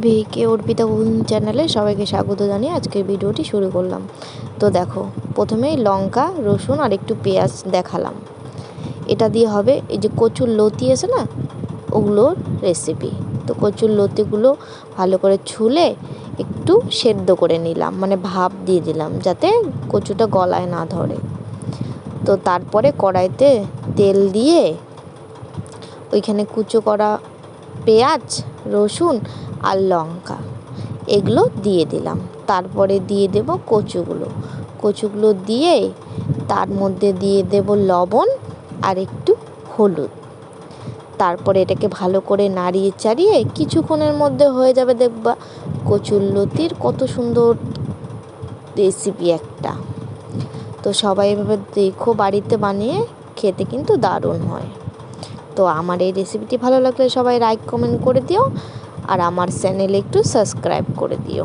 V K Arpita cooking চ্যানেলে সবাইকে স্বাগত জানিয়ে আজকের ভিডিওটি শুরু করলাম। তো দেখো, প্রথমেই লঙ্কা, রসুন আর একটু পেঁয়াজ দেখালাম। এটা দিয়ে হবে এই যে কচুর লতি আছে না, ওগুলোর রেসিপি। তো কচুর লতিগুলো ভালো করে ছুলে একটু সেদ্ধ করে নিলাম, মানে ভাপ দিয়ে দিলাম যাতে কচুটা গলায় না ধরে। তো তারপরে কড়াইতে তেল দিয়ে ওইখানে কুচো করা পেঁয়াজ, রসুন আর লঙ্কা এগুলো দিয়ে দিলাম। তারপরে দিয়ে দেব কচুগুলো দিয়ে তার মধ্যে দিয়ে দেব লবণ আর একটু হলুদ। তারপরে এটাকে ভালো করে নাড়িয়ে চাড়িয়ে কিছুক্ষণের মধ্যে হয়ে যাবে, দেখবা কচুর লতির কত সুন্দর রেসিপি একটা। তো সবাই এভাবে দেখো, বাড়িতে বানিয়ে খেতে কিন্তু দারুণ হয়। তো আমার এই রেসিপিটি ভালো লাগলে সবাই লাইক কমেন্ট করে দিও, আর আমার চ্যানেলে একটু সাবস্ক্রাইব করে দিও।